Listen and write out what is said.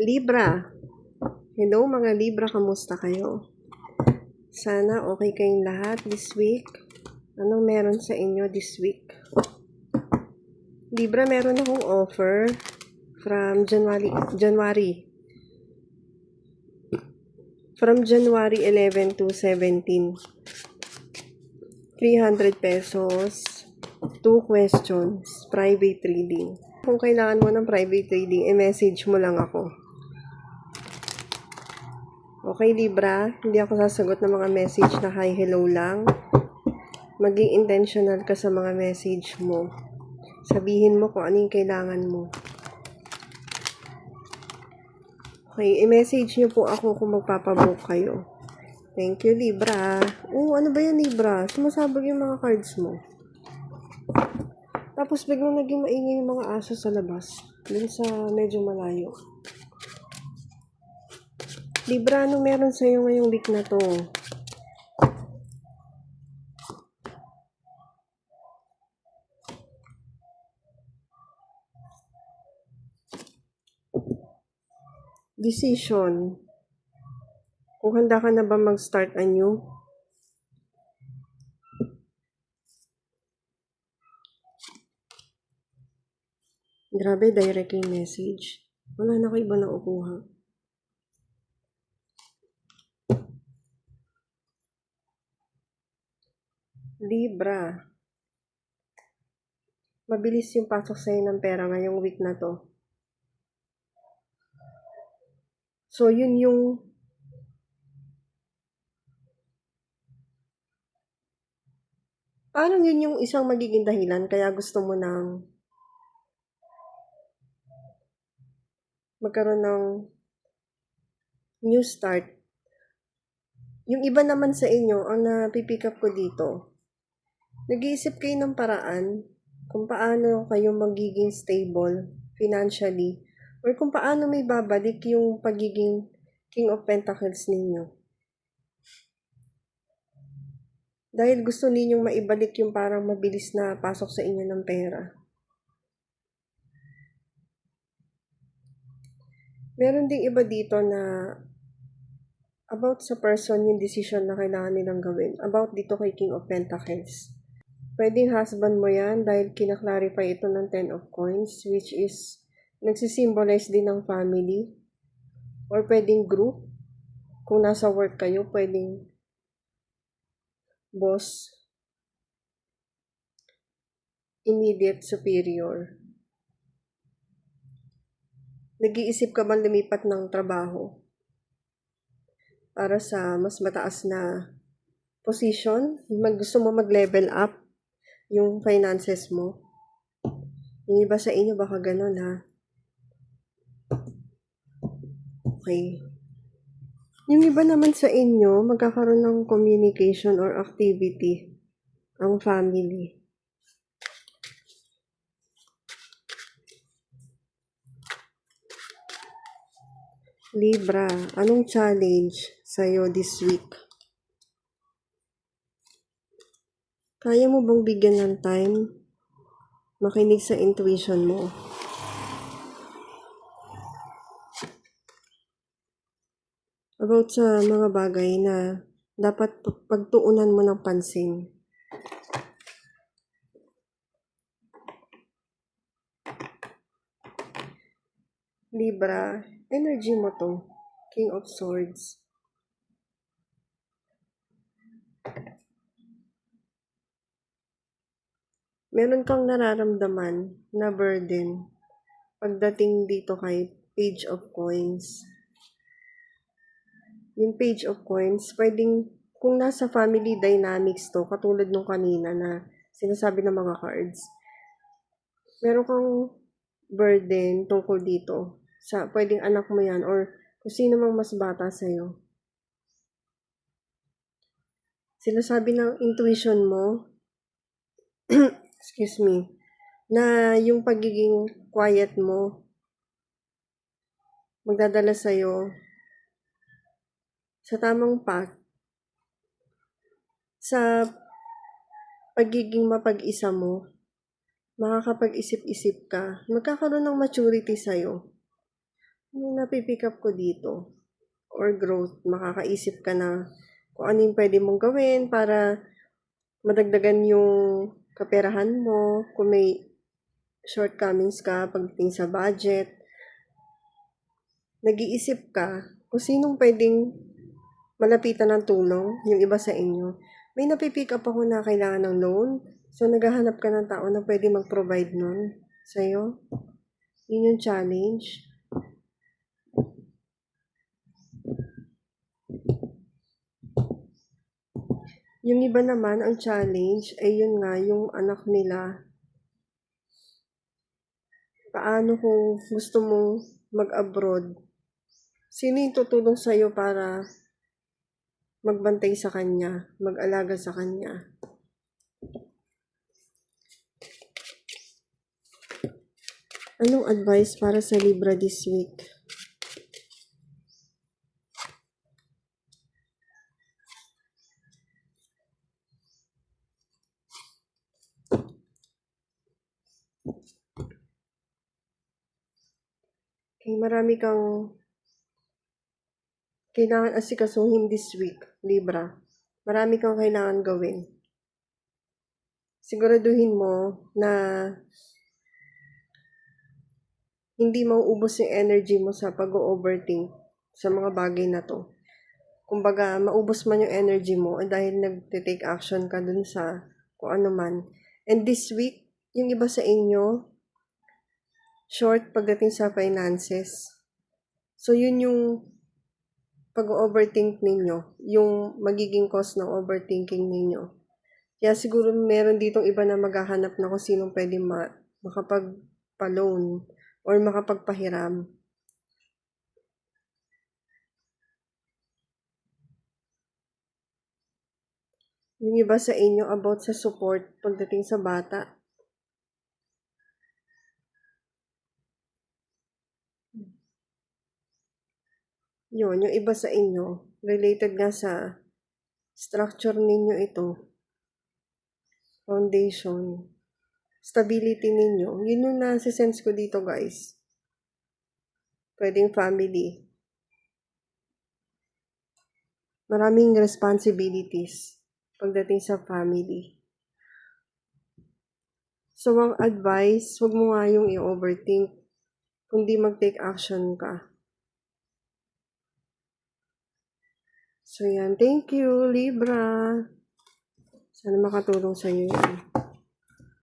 Libra. Hello mga Libra, kamusta kayo? Sana okay kayong lahat this week. Anong meron sa inyo this week? Libra, meron akong offer from January. From January 11 to 17. 300 pesos. 2 questions. Private reading. Kung kailangan mo ng private reading, i-message mo lang ako. Okay, Libra, hindi ako sasagot ng mga message na hi, hello lang. Maging intentional ka sa mga message mo. Sabihin mo kung ano yung kailangan mo. Okay, i-message nyo po ako kung magpapabook kayo. Thank you, Libra. Ano ba yan, Libra? Sumasabog yung mga cards mo. Tapos biglang naging maingay yung mga aso sa labas. Dun sa medyo malayo. Libra, ano meron sa'yo ngayong week na to? Decision. Kung handa ka na ba mag-start anew? Grabe, direct yung message. Wala na ko iba na ukuha. Libra. Mabilis yung pasok sa'yo ng pera ngayong week na to. So, yun yung parang yun yung isang magiging dahilan kaya gusto mo nang magkaroon ng new start. Yung iba naman sa inyo, ang napipick up ko dito, nag-iisip kayo ng paraan kung paano kayo magiging stable financially or kung paano may babalik yung pagiging King of Pentacles ninyo. Dahil gusto ninyong maibalik yung parang mabilis na pasok sa inyo ng pera. Meron ding iba dito na about sa person yung decision na kailangan nilang gawin. About dito kay King of Pentacles. Pwedeng husband mo yan dahil kinaklarify ito ng 10 of Coins, which is nagsisimbolize din ng family. Or pwedeng group. Kung nasa work kayo, pwedeng boss, immediate superior. Nag-iisip ka bang lumipat ng trabaho para sa mas mataas na position? Gusto mo mag-level up yung finances mo? Yung iba sa inyo baka ganun, ha? Okay. Yung iba naman sa inyo, magkakaroon ng communication or activity ang family. Libra, anong challenge sa'yo this week? Kaya mo bang bigyan ng time? Makinig sa intuition mo. About sa mga bagay na dapat pagtuunan mo ng pansin. Libra, energy mo to. King of Swords. Meron kang nararamdaman na burden pagdating dito kay Page of Coins. Yung Page of Coins, pwedeng kung nasa family dynamics to, katulad nung kanina na sinasabi ng mga cards, meron kang burden tungkol dito. Pwedeng anak mo yan or kung sino mang mas bata sa'yo. Sinasabi ng intuition mo, excuse me, na yung pagiging quiet mo, magdadala sa'yo sa tamang path, sa pagiging mapag-isa mo, makakapag-isip-isip ka, magkakaroon ng maturity sa'yo. Yung napipick up ko dito, or growth, makakaisip ka na kung ano yung pwede mong gawin para madagdagan yung kaperahan mo, kung may shortcomings ka pagdating sa budget. Nag-iisip ka kung sinong pwedeng malapitan ng tulong, yung iba sa inyo. May napipick up ako na kailangan ng loan, so naghahanap ka ng tao na pwede mag-provide nun sa'yo. Yun yung challenge. Yung iba naman, ang challenge ay yun nga, yung anak nila. Paano kung gusto mong mag-abroad? Sino yung tutulong sa'yo para magbantay sa kanya, mag-alaga sa kanya? Anong advice para sa Libra this week? Okay, marami kang kailangan asikasuhin this week, Libra. Marami kang kailangan gawin. Siguraduhin mo na hindi mauubos yung energy mo sa pag-overthink sa mga bagay na to. Kumbaga, maubos man yung energy mo dahil nag-take action ka dun sa kung ano man. And this week, yung iba sa inyo, short pagdating sa finances. So, yun yung pag-overthink ninyo, yung magiging cause ng overthinking ninyo. Kaya siguro meron ditong iba na maghahanap na kung sinong pwede makapagpa-loan or makapagpahiram. Yung iba sa inyo about sa support pagdating sa bata. Yun, yung iba sa inyo, related nga sa structure ninyo ito, foundation, stability ninyo. Yun yung nasa-sense ko dito, guys. Pwedeng family. Maraming responsibilities pagdating sa family. So, ang advice, huwag mo nga yung i-overthink, kundi mag-take action ka. So, yan. Thank you, Libra. Sana makatulong sa'yo yan.